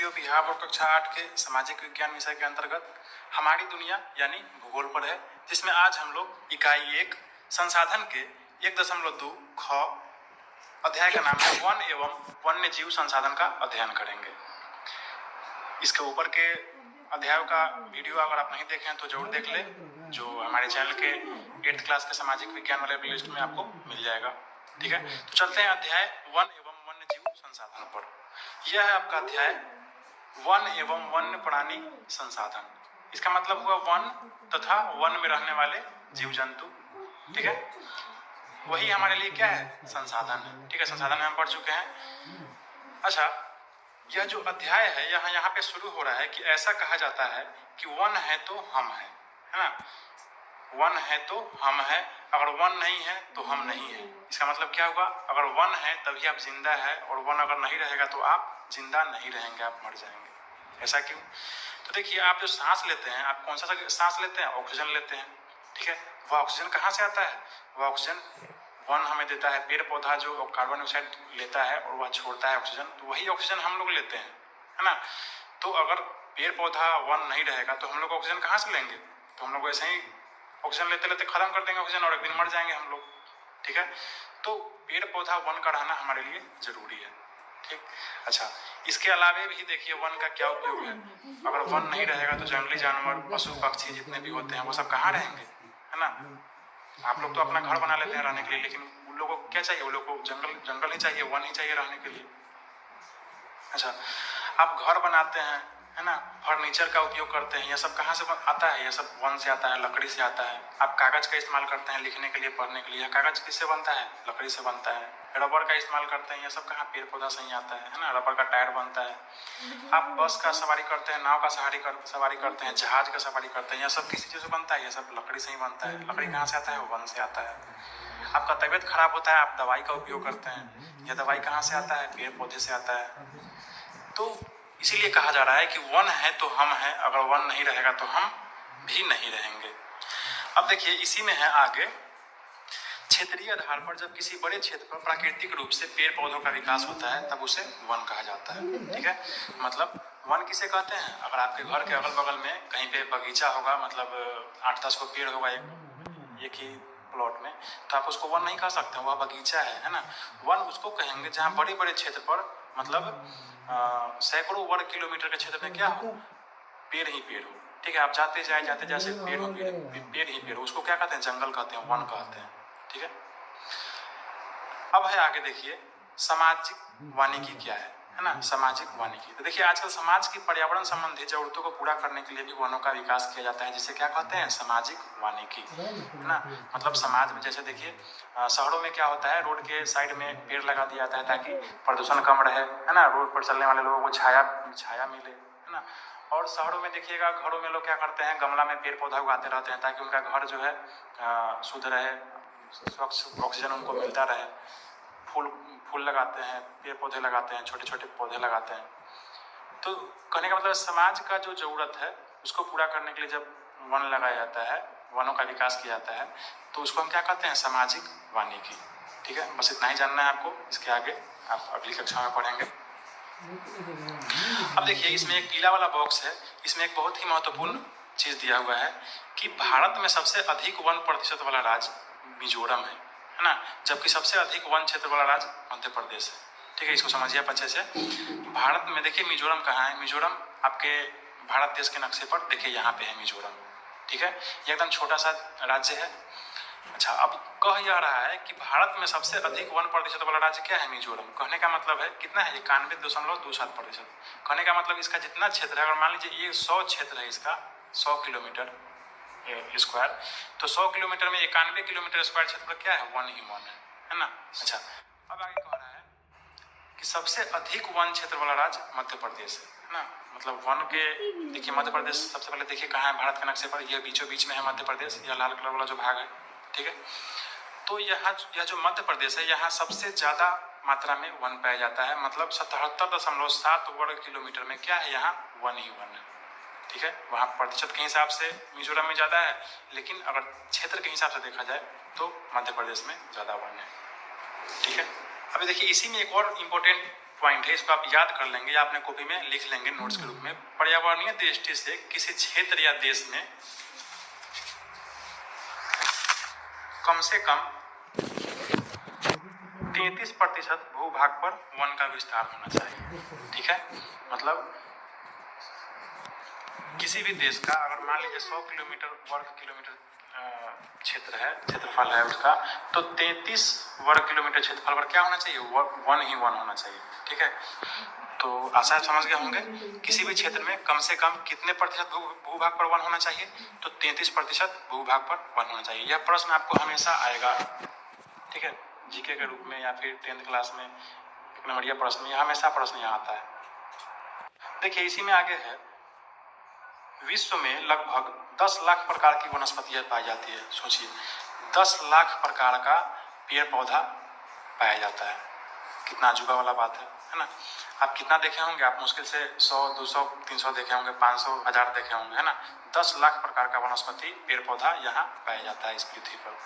जो बिहार बोर्ड कक्षा 8 के सामाजिक विज्ञान विषय के अंतर्गत हमारी दुनिया यानी भूगोल पर है, जिसमें आज हम लोग इकाई 1 संसाधन के 1.2 ख अध्याय का नाम है वन एवं वन्य जीव संसाधन का अध्ययन करेंगे। इसके ऊपर के अध्यायों का वीडियो अगर आप नहीं देखें तो जरूर देख ले, जो हमारे चैनल के 8th क्लास के सामाजिक विज्ञान वाले प्लेलिस्ट में आपको मिल जाएगा। ठीक है, तो चलते हैं अध्याय वन एवं वन्य जीव संसाधन पर। यह है आपका अध्याय वन एवं वन्य प्राणी संसाधन। इसका मतलब हुआ वन तथा वन में रहने वाले जीव जंतु। ठीक है, वही हमारे लिए क्या है, संसाधन है। ठीक है, संसाधन में हम पढ़ चुके हैं। अच्छा, यह जो अध्याय है यहाँ पे शुरू हो रहा है कि ऐसा कहा जाता है कि वन है तो हम है ना। वन है तो हम है, अगर वन नहीं है तो हम नहीं है। इसका मतलब क्या हुआ, अगर वन है तभी आप जिंदा है, और वन अगर नहीं रहेगा तो आप जिंदा नहीं रहेंगे, आप मर जाएंगे। ऐसा क्यों? तो देखिए, आप जो सांस लेते हैं, आप कौन सा सांस लेते हैं? ऑक्सीजन लेते हैं। ठीक है, वह ऑक्सीजन कहाँ से आता है? वह ऑक्सीजन वन हमें देता है, पेड़ पौधा जो कार्बन डाइऑक्साइड लेता है और वह छोड़ता है ऑक्सीजन, तो वही ऑक्सीजन हम लोग लेते हैं, है ना। तो अगर पेड़ पौधा वन नहीं रहेगा तो हम लोग ऑक्सीजन कहाँ से लेंगे? तो हम लोग ऐसे ही ऑक्सीजन लेते लेते खत्म कर देंगे ऑक्सीजन, और एक दिन मर जाएंगे हम लोग। ठीक है, तो पेड़ पौधा वन का रहना हमारे लिए जरूरी है। ठीक, अच्छा, इसके अलावे भी देखिए वन का क्या उपयोग है। अगर वन नहीं रहेगा तो जंगली जानवर, पशु पक्षी जितने भी होते हैं वो सब कहाँ रहेंगे, है ना। आप लोग तो अपना घर बना लेते हैं रहने के लिए, लेकिन उन लोगों को क्या चाहिए? उन लोगों को जंगल ही चाहिए, वन ही चाहिए रहने के लिए। अच्छा, आप घर बनाते हैं, है ना, फर्नीचर का उपयोग करते हैं, यह सब कहाँ से आता है? यह सब वन से आता है, लकड़ी से आता है। आप कागज का इस्तेमाल करते हैं लिखने के लिए, पढ़ने के लिए, कागज किससे बनता है? लकड़ी से बनता है। रबर का इस्तेमाल करते हैं, यह सब कहाँ? पेड़ पौधा से ही आता है ना। रबर का टायर बनता है। आप बस का सवारी करते हैं, नाव का सवारी करते हैं, जहाज का सवारी करते हैं, यह सब किसी चीज़ से बनता है? यह सब लकड़ी से ही बनता है। लकड़ी कहाँ से आता है? वन से आता है। आपका तबीयत खराब होता है, आप दवाई का उपयोग करते हैं, यह दवाई कहाँ से आता है? पेड़ पौधे से आता है। तो इसीलिए कहा जा रहा है कि वन है तो हम हैं, अगर वन नहीं रहेगा तो हम भी नहीं रहेंगे। अब देखिए, इसी में है आगे, क्षेत्रीय आधार पर जब किसी बड़े क्षेत्र पर प्राकृतिक रूप से पेड़ पौधों का विकास होता है तब उसे वन कहा जाता है। ठीक है, मतलब वन किसे कहते हैं? अगर आपके घर के अगल बगल में कहीं पे बगीचा होगा, मतलब 8-10 को पेड़ होगा एक ही प्लॉट में, तो आप उसको वन नहीं कह सकते, वह बगीचा है ना। वन उसको कहेंगे जहाँ बड़े बड़े क्षेत्र पर, मतलब सैकड़ों वर्ग किलोमीटर के क्षेत्र में क्या हो, पेड़ ही पेड़ हो। ठीक है, आप जाते जैसे पेड़ ही पेड़ हो, उसको क्या कहते हैं? जंगल कहते हैं, वन कहते हैं। ठीक है, अब है आगे देखिए, सामाजिक वानिकी क्या है ना। सामाजिक वानिकी, तो देखिए आजकल समाज की पर्यावरण संबंधी जरूरतों को पूरा करने के लिए भी वनों का विकास किया जाता है, जिसे क्या कहते हैं? सामाजिक वानिकी, है ना। मतलब समाज में जैसे देखिए, शहरों में क्या होता है, रोड के साइड में पेड़ लगा दिया जाता है ताकि प्रदूषण कम रहे, है ना, रोड पर चलने वाले लोगों को छाया मिले, है ना। और शहरों में देखिएगा, घरों में लोग क्या करते हैं, गमला में पेड़ पौधा उगाते रहते हैं ताकि उनका घर जो है शुद्ध रहे, स्वच्छ ऑक्सीजन उनको मिलता रहे। फूल लगाते हैं, पेड़ पौधे लगाते हैं, छोटे छोटे पौधे लगाते हैं। तो कहने का मतलब, समाज का जो जरूरत है उसको पूरा करने के लिए जब वन लगाया जाता है, वनों का विकास किया जाता है, तो उसको हम क्या कहते हैं? सामाजिक वानिकी। ठीक है, बस इतना ही जानना है आपको, इसके आगे आप अगली कक्षा में पढ़ेंगे। अब देखिए, इसमें एक पीला वाला बॉक्स है, इसमें एक बहुत ही महत्वपूर्ण चीज दिया हुआ है कि भारत में सबसे अधिक वन प्रतिशत वाला राज्य मिजोरम है ना, जबकि सबसे अधिक वन क्षेत्र वाला राज्य मध्य प्रदेश है। ठीक है, इसको समझिए आप अच्छे से। भारत में देखिए मिजोरम कहाँ है? मिजोरम आपके भारत देश के नक्शे पर देखिए, यहाँ पे है मिजोरम। ठीक है, ये एकदम छोटा सा राज्य है। अच्छा, अब कह यह रहा है कि भारत में सबसे अधिक वन प्रतिशत वाला राज्य क्या है? मिजोरम। कहने का मतलब है कितना है? 91.27%। कहने का मतलब इसका जितना क्षेत्र है, अगर मान लीजिए ये 100 क्षेत्र है इसका, 100 किलोमीटर स्क्वायर, तो 100 किलोमीटर में 91 किलोमीटर स्क्वायर क्षेत्र पर क्या है? वन ही वन है ना। अच्छा, अब आगे कह रहा है कि सबसे अधिक वन क्षेत्र वाला राज्य मध्य प्रदेश है ना। मतलब वन के देखिए, मध्य प्रदेश सबसे पहले देखिए कहाँ है भारत के नक्शे पर? यह बीचों बीच में है मध्य प्रदेश, यह लाल कलर वाला जो भाग है। ठीक है, तो यह जो मध्य प्रदेश है, यहाँ सबसे ज्यादा मात्रा में वन पाया जाता है। मतलब 77.7 वर्ग किलोमीटर में क्या है? यहाँ वन ही वन है। ठीक है, वहाँ प्रतिशत के हिसाब से मिजोरम में ज्यादा है, लेकिन अगर क्षेत्र के हिसाब से देखा जाए तो मध्य प्रदेश में ज्यादा वन है। ठीक है, अभी देखिए, इसी में एक और इम्पोर्टेंट पॉइंट है, इसको आप याद कर लेंगे या अपने कॉपी में लिख लेंगे नोट्स के रूप में। पर्यावरणीय दृष्टि से किसी क्षेत्र या देश में कम से कम 33% भूभाग पर वन का विस्तार होना चाहिए। ठीक है, मतलब किसी भी देश का अगर मान लीजिए 100 वर्ग किलोमीटर क्षेत्रफल है उसका, तो 33 वर्ग किलोमीटर क्षेत्रफल पर क्या होना चाहिए, वन ही वन होना चाहिए। ठीक है, तो आशा समझ गए होंगे। किसी भी क्षेत्र में कम से कम कितने प्रतिशत भूभाग पर वन होना चाहिए, तो 33% भूभाग पर वन होना चाहिए। यह प्रश्न आपको हमेशा आएगा, ठीक है, जीके के रूप में या फिर 10th क्लास में एक नंबरिया प्रश्न में हमेशा प्रश्न यहाँ आता है। देखिए इसी में आगे है, विश्व में लगभग 10 लाख प्रकार की वनस्पतियां पाई जाती है। सोचिए 10 लाख प्रकार का पेड़ पौधा पाया जाता है, कितना अजूबा वाला बात है ना। आप कितना देखे होंगे, आप मुश्किल से 100, 200, 300 देखे होंगे, 500, 1000 देखे होंगे, है ना। 10 लाख प्रकार का वनस्पति पेड़ पौधा यहाँ पाया जाता है इस पृथ्वी पर।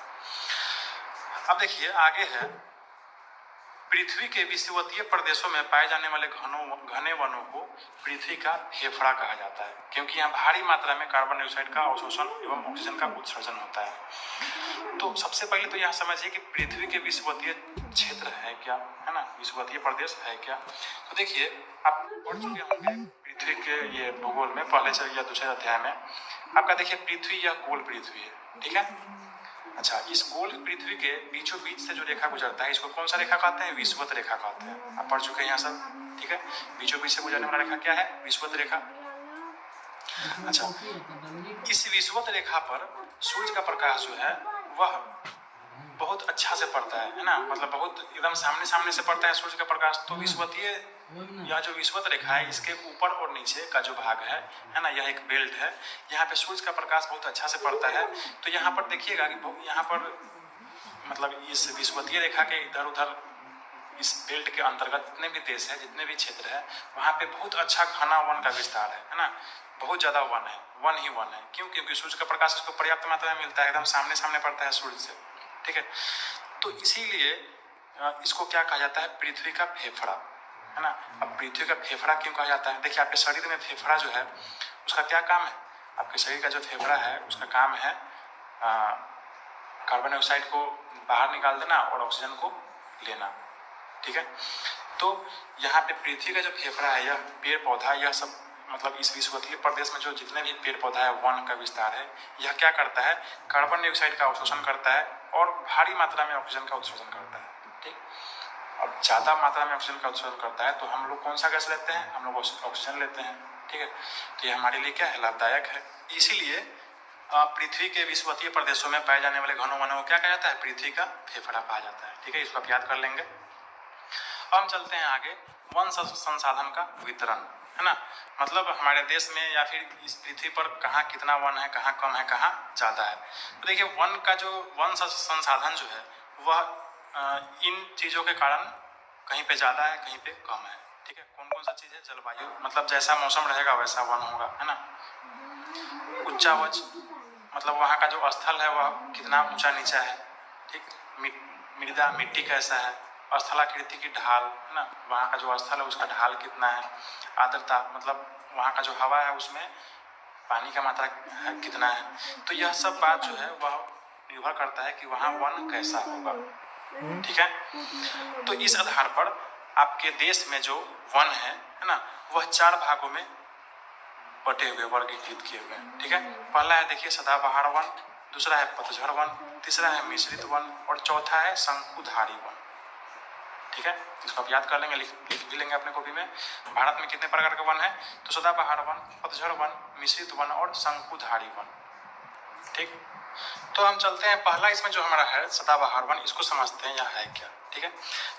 अब देखिए आगे है, पृथ्वी के विषुवतीय प्रदेशों में पाए जाने वाले घने वनों को पृथ्वी का फेफड़ा कहा जाता है, क्योंकि यहाँ भारी मात्रा में कार्बन डाइऑक्साइड का अवशोषण एवं ऑक्सीजन का उत्सर्जन होता है। तो सबसे पहले तो यहाँ समझिए कि पृथ्वी के विषुवतीय क्षेत्र है क्या, है ना, विषुवतीय प्रदेश है क्या। तो देखिए आप पढ़ चुके होंगे पृथ्वी के ये भूगोल में, पहले या दूसरे अध्याय में। आपका देखिए पृथ्वी यह गोल पृथ्वी है, ठीक है। अच्छा, इस गोल पृथ्वी के बीचों बीच से जो रेखा गुजरता है इसको कौन सा रेखा कहते हैं, विषुवत रेखा कहते हैं। आप पढ़ चुके हैं यहाँ सब, ठीक है। बीचों बीच से गुजरने वाला रेखा क्या है, विषुवत रेखा। अच्छा, इस विषुवत रेखा पर सूर्य का प्रकाश जो है वह बहुत अच्छा से पड़ता है ना, मतलब बहुत एकदम सामने सामने से पड़ता है सूर्य का प्रकाश। तो विषुवतीय यह जो विषुवत रेखा है इसके ऊपर और नीचे का जो भाग है ना, यह एक बेल्ट है, यहाँ पे सूर्य का प्रकाश बहुत अच्छा से पड़ता है। तो यहाँ पर देखिएगा कि यहाँ पर मतलब इस विषुवतीय रेखा के इधर उधर इस बेल्ट के अंतर्गत जितने भी देश है, जितने भी क्षेत्र है, वहाँ पे बहुत अच्छा घना वन का विस्तार है ना, बहुत ज्यादा वन है, वन ही वन है। क्यों, क्योंकि सूर्य का प्रकाश इसको पर्याप्त मात्रा में मिलता है, एकदम सामने सामने पड़ता है सूर्य से, ठीक है। तो इसीलिए इसको क्या कहा जाता है, पृथ्वी का फेफड़ा, है ना। अब पृथ्वी का फेफड़ा क्यों कहा जाता है, देखिए आपके शरीर में फेफड़ा जो है उसका क्या काम है, आपके शरीर का जो फेफड़ा है उसका काम है कार्बन डाइऑक्साइड को बाहर निकाल देना और ऑक्सीजन को लेना, ठीक है। तो यहाँ पे पृथ्वी का जो फेफड़ा है, यह पेड़ पौधा, यह सब मतलब इस विषुवतीय प्रदेश में जो जितने भी पेड़ पौधा है, वन का विस्तार है, यह क्या करता है, कार्बन डाइऑक्साइड का अवशोषण करता है और भारी मात्रा में ऑक्सीजन का उत्सर्जन करता है, ठीक। अब ज्यादा मात्रा में ऑक्सीजन का उत्सर्जन करता है तो हम लोग कौन सा गैस लेते हैं, हम लोग ऑक्सीजन लेते हैं, ठीक है। तो ये हमारे लिए क्या है, लाभदायक है। इसीलिए पृथ्वी के विषुवतीय प्रदेशों में पाए जाने वाले घनों वनों को क्या कहा जाता है, पृथ्वी का फेफड़ा कहा जाता है, ठीक है। इसको आप याद कर लेंगे। हम चलते हैं आगे, वन संसाधन का वितरण, है ना, मतलब हमारे देश में या फिर इस पृथ्वी पर कहाँ कितना वन है, कहाँ कम है, कहाँ ज्यादा है। तो देखिए वन का जो वन संसाधन जो है वह इन चीजों के कारण कहीं पे ज्यादा है, कहीं पे कम है, ठीक है। कौन कौन सा चीज है, जलवायु, मतलब जैसा मौसम रहेगा वैसा वन होगा, है ना। उच्चावच, मतलब वहाँ का जो स्थल है वह कितना ऊंचा नीचा है, ठीक। मृदा, मिट्टी कैसा है। स्थलाकृति की ढाल, है ना, वहाँ का जो स्थल है उसका ढाल कितना है। आर्द्रता, मतलब वहाँ का जो हवा है उसमें पानी का मात्रा है कितना है। तो यह सब बात जो है वह निर्भर करता है कि वहाँ वन कैसा होगा, ठीक है। तो इस आधार पर आपके देश में जो वन है ना, वह 4 भागों में बटे हुए, वर्गीकृत किए हुए, ठीक है। पहला है देखिए सदाबहार वन, दूसरा है पतझड़ वन, तीसरा है मिश्रित वन और चौथा है शंकुधारी वन, ठीक है। इसको आप याद कर लेंगे, लिख भी लेंगे अपने कॉपी में। भारत में कितने प्रकार के वन है, तो सदाबहार वन, पतझड़ वन, मिश्रित वन और शंकुधारी वन, ठीक। तो हम चलते हैं, पहला इसमें जो हमारा है सदाबहार वन, इसको समझते हैं यह है क्या, ठीक है।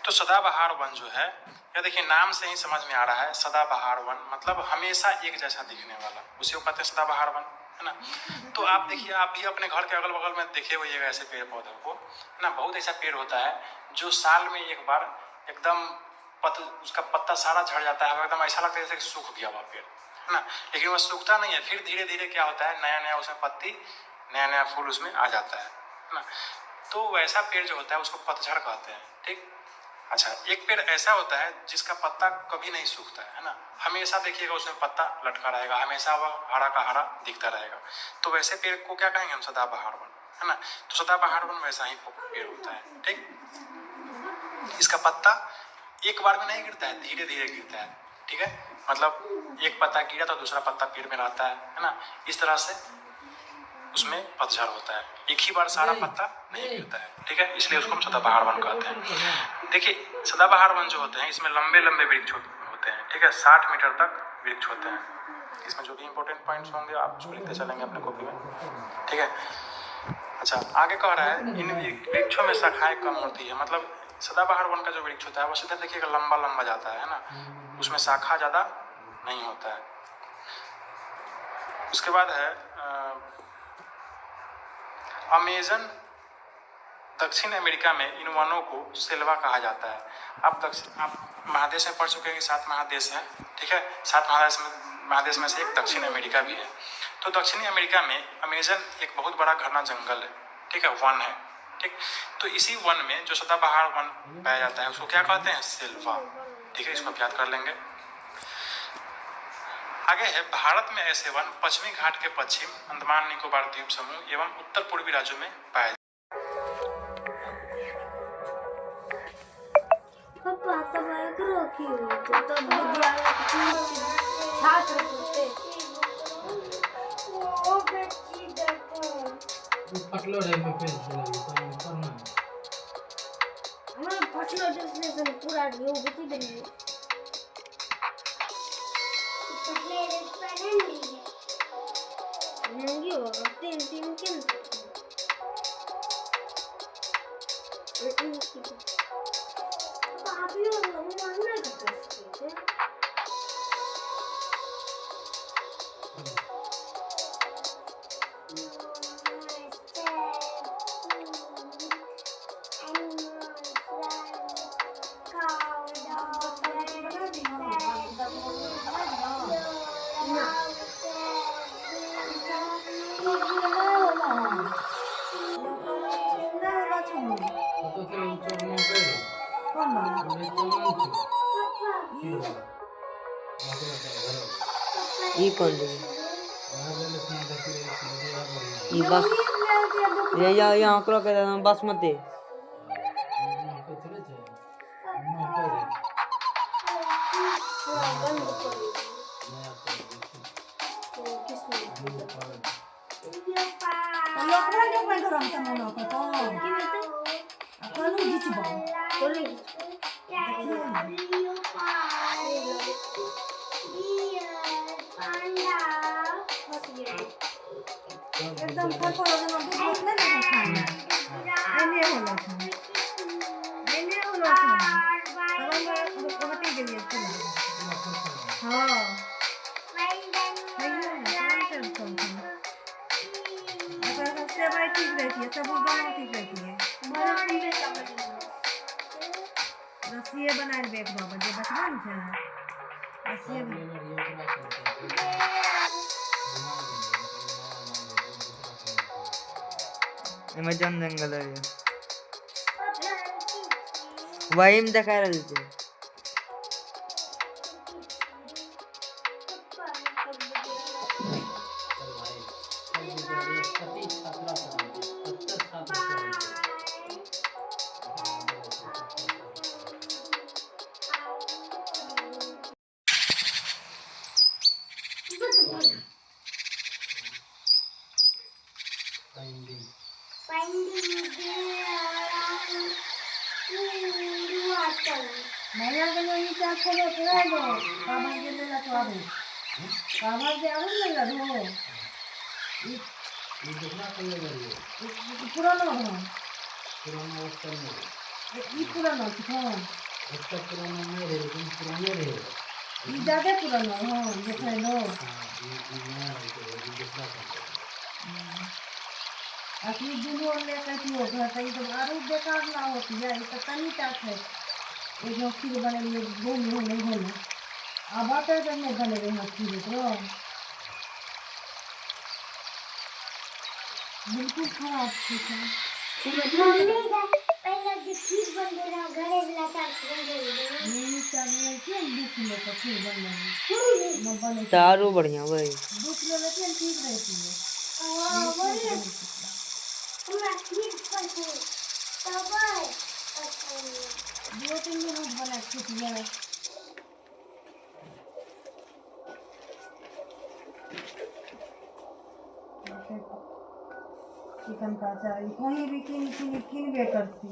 तो सदाबहार वन जो है, यह देखिए नाम से ही समझ में आ रहा है, सदाबहार वन मतलब हमेशा एक जैसा दिखने वाला, उसी को कहते हैं सदाबहार वन, है ना। तो आप देखिए, आप भी अपने घर के अगल बगल में देखे होइएगा ऐसे पेड़ पौधों को, है ना। बहुत ऐसा पेड़ होता है जो साल में एक बार एकदम उसका पत्ता सारा झड़ जाता है, एकदम ऐसा लगता है जैसे सूख गया हुआ पेड़, है ना। लेकिन वह सूखता नहीं है, फिर धीरे धीरे क्या होता है, नया नया उसमें पत्ती, नया नया फूल उसमें आ जाता है ना। तो वैसा पेड़ जो होता है उसको पतझड़ कहते हैं, ठीक। अच्छा, एक पेड़ ऐसा होता है जिसका पत्ता कभी नहीं सूखता है ना, हमेशा देखिएगा उसमें पत्ता लटका रहेगा, हमेशा वह हरा का हरा दिखता रहेगा। तो वैसे पेड़ को क्या कहेंगे हम? सदाबहार वन, है ना। तो सदाबहार वन वैसा ही पेड़ होता है, ठीक। इसका पत्ता एक बार में नहीं गिरता है, धीरे धीरे गिरता है, ठीक है। मतलब एक पत्ता गिरा तो दूसरा पत्ता पेड़ में रहता है ना। इस तरह से उसमें पतझड़ होता है, एक ही बार सारा पत्ता नहीं गिरता है, ठीक है। इसलिए उसको हम सदाबहार वन कहते हैं। देखिए सदाबहार वन जो होते हैं इसमें लंबे लंबे वृक्ष होते हैं, ठीक है। 60 मीटर तक वृक्ष होते हैं। इसमें जो भी इंपॉर्टेंट पॉइंट्स होंगे आप उसको लिखते चलेंगे अपने कॉपी में, ठीक है। अच्छा, आगे कह रहा है इन वृक्षों में शाखाएं कम होती है। मतलब सदाबहार वन का जो वृक्ष होता है वो सीधे देखिएगा लंबा लंबा जाता है ना, उसमें शाखा ज़्यादा नहीं होता है। उसके बाद है अमेजन। दक्षिण अमेरिका में इन वनों को सेल्वा कहा जाता है। आप महादेश में पढ़ चुके हैं कि 7 महादेश हैं, ठीक है। 7 महादेश में से एक दक्षिण अमेरिका भी है। तो दक्षिणी अमेरिका में अमेजन एक बहुत बड़ा घना जंगल है, ठीक है, वन है, ठीक। तो इसी वन में जो सदाबहार वन पाया जाता है उसको क्या कहते हैं? सेल्वा, ठीक है। इसको आप याद कर लेंगे। आगे है भारत में ऐसे वन पश्चिमी घाट के पश्चिम, अंडमान निकोबार द्वीप समूह एवं उत्तर पूर्वी राज्यों में पाए जाते हैं। पटलो रे में पेज लगी तो करना हमें पटलो डिस्लेशन पूरा व्यू बता देंगे। पटले रेस्टोरेंट महंगी हो 3 के भाभी और मानना करते हैं। ई कौन ई बस ये यहाँ करो के बासमती एकदम फोटो लगना दूध नहीं ना खाना एने होला था तब हम कोहटी के लिए चला हां से भाई ठीक रहती है, सब दोनों ठीक रहती है। रसिए बना ले एक बाबा जे बचवा न था रसिए अमेजन जंगल है वही में देखा रहल छै। नया गलो ये क्या खोलो पूरा दो बाबा के ले ला तो आबो बाबा के आबो ले ला दो ये कितना खोले गई पुराना हो पुराना वक्त में ये पुराना हो वक्त पुराना नहीं रहे लेकिन पुराने रहे ये ज्यादा पुराना हो देखा लो ये नया है ये दूसरा है असली दुनिया में कहती हो घर कहीं तो आरू बेकार ना होती है ये तो तनी टाक है एक खीर बने लिए दो नहीं होने अब आते जब नहीं बने रहे खीर तो बिल्कुल खराब थी पहले नहीं चाहिए कि दुख ले तो फिर बने मैं बने तारू बढ़िया भाई। दुख ले लेते हैं ठीक रहती है दो तीन मिनट बना छूट गया चिकन का अचार कहीं भी किन बे करती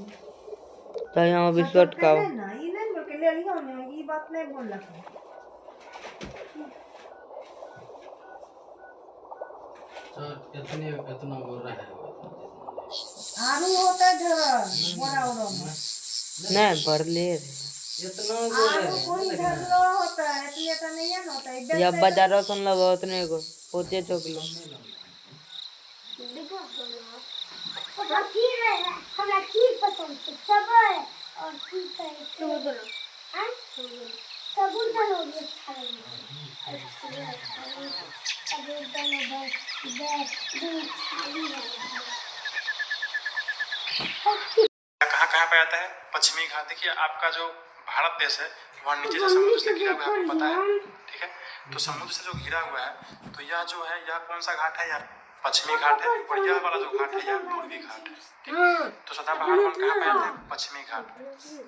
तो यहाँ बिस्कुट का ना ये नहीं बोल के ले लियो ना ये बात नहीं बोल रहा इतना बोल रहा है आलू होता है बड़ा बड़ा नहीं भर ले इतना आलू कोई इधर लो होता है इसलिए तो नहीं है ना होता है या बाजारों सुन लगा उतने को पोते चोकलो हमरा खीर पसंद है सबल और की कहे साबुदाना साबुदाना भी अच्छा लगे साबुदाना बस कहाँ कहाँ पे आता है? पश्चिमी घाट। देखिए आपका जो भारत देश है वह नीचे से समुद्र से घिरा हुआ है, आपको पता है, ठीक है। तो समुद्र से जो घिरा हुआ है तो यह जो है यह कौन सा घाट है? यह पश्चिमी घाट है और यह वाला जो घाट है यह पूर्वी घाट है, ठीक है। तो सदाबहार वन कहाँ पे आता है? पश्चिमी घाट।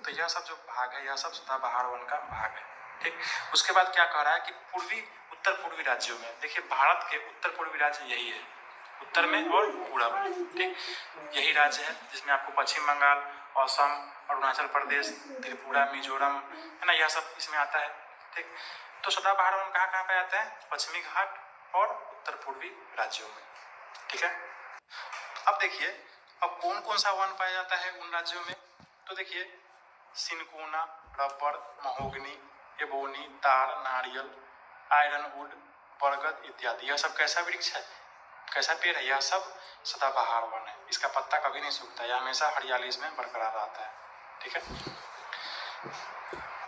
तो यह सब जो भाग है यह सब सदाबहार वन का भाग है, ठीक। उसके बाद क्या कह रहा है कि पूर्वी उत्तर पूर्वी राज्यों में, देखिए भारत के उत्तर पूर्वी राज्य यही है, उत्तर में और पूरब में, ठीक। यही राज्य है जिसमें आपको पश्चिम बंगाल, असम, अरुणाचल प्रदेश, त्रिपुरा, मिजोरम है ना, यह सब इसमें आता है, ठीक। तो सदाबहार वन कहाँ कहाँ पे आता है? पश्चिमी घाट और उत्तर पूर्वी राज्यों में, ठीक है। अब देखिए अब कौन कौन सा वन पाया जाता है उन राज्यों में? तो देखिए सिनकोना, रबर, महोगनी, एबोनी, तार, नारियल, आयरनवुड, बरगद इत्यादि। यह सब कैसा वृक्ष है, कैसा पेड़ है? यह सब सदाबहार वन है। इसका पत्ता कभी नहीं सूखता, यह हमेशा हरियाली इसमें बरकरार रहता है, ठीक है।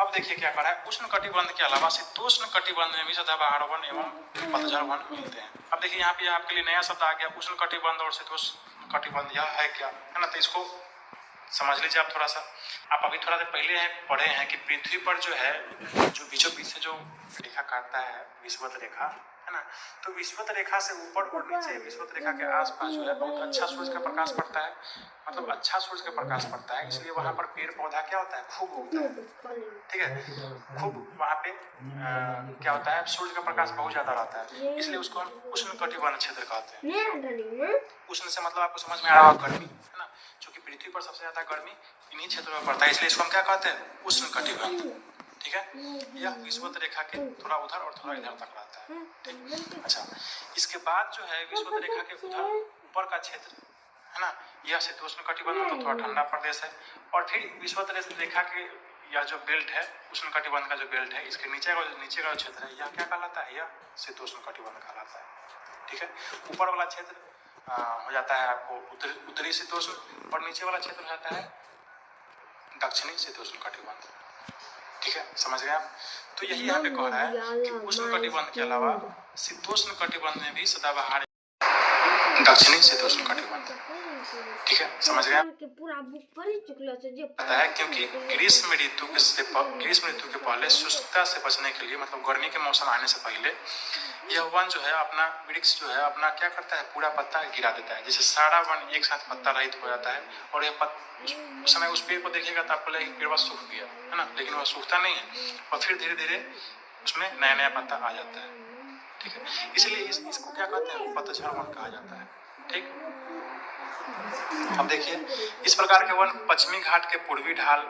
अब देखिए क्या कर रहा है, उष्ण कटिबंध के अलावा शीतोष्ण कटिबंध में भी सदाबहार वन एवं पतझड़ वन मिलते हैं। अब देखिए यहाँ पे आपके लिए नया शब्द आ गया, उष्ण कटिबंध और शीतोष्ण कटिबंध, यह है क्या, है ना। तो इसको समझ लीजिए आप थोड़ा सा। आप अभी थोड़ा देर पहले पढ़े हैं कि पृथ्वी पर जो है जो बीचों बीच से जो रेखा काटता है विषुवत रेखा, है ना। तो विषुवत रेखा से ऊपर और नीचे विषुवत रेखा के आसपास जो है बहुत अच्छा सूरज का प्रकाश पड़ता है, मतलब अच्छा सूरज का प्रकाश पड़ता है, इसलिए वहाँ पर पेड़ पौधा क्या होता है, खूब उगता है, ठीक है। खूब वहाँ पे क्या होता है, सूरज का प्रकाश बहुत ज्यादा रहता है, इसलिए उसको हम उष्ण कटिबंध क्षेत्र कहते हैं। उष्ण से मतलब आपको समझ में आ रहा होगा गर्मी, है ना, क्योंकि पृथ्वी पर सबसे ज्यादा गर्मी इन्हीं क्षेत्रों में पड़ता है, इसलिए इसको हम क्या कहते हैं, उष्ण कटिबंध, ठीक है। यह विषुवत रेखा के थोड़ा उधर और थोड़ा इधर तक रहता है, ठीक। अच्छा, इसके बाद जो है विषुवत रेखा के उधर ऊपर का क्षेत्र है ना, यह शीतोष्ण कटिबंध मतलब थोड़ा ठंडा प्रदेश है। और फिर विषुवत रेखा के यह जो बेल्ट है, उष्ण कटिबंध का जो बेल्ट है, इसके नीचे का जो क्षेत्र है यह क्या कहलाता है, यह शीतोष्ण कटिबंध कहलाता है, ठीक है। ऊपर वाला क्षेत्र हो जाता है आपको उत्तरी शीतोष्ण और नीचे वाला क्षेत्र हो जाता है दक्षिणी शीतोष्ण कटिबंध, ठीक है, समझ गए आप। तो यही यहाँ पे कह रहा है कि उष्ण कटिबंध के अलावा शीतोष्ण कटिबंध में भी सदाबहार, दक्षिणी शीतोष्ण कटिबंध, ठीक है, समझ गए आप। पूरा बुक पढ़ चुकलो से जे पता है क्योंकि ग्रीष्म ऋतु के पहले शुष्कता से बचने के लिए, मतलब गर्मी के मौसम आने से पहले यह वन जो है अपना वृक्ष जो है अपना क्या करता है, पूरा पत्ता गिरा देता है, जैसे सारा वन एक साथ पत्ता रहित हो जाता है। और यह उस समय उस पेड़ को देखिएगा तो आपको लगेगा पेड़ बस सूख गया, है ना, लेकिन वह सूखता नहीं है और फिर धीरे धीरे उसमें नया नया पत्ता आ जाता है, ठीक है। इसलिए इसको क्या कहते हैं, पतझड़ वन कहा जाता है, ठीक। अब देखिए इस प्रकार के वन पश्चिमी घाट के पूर्वी ढाल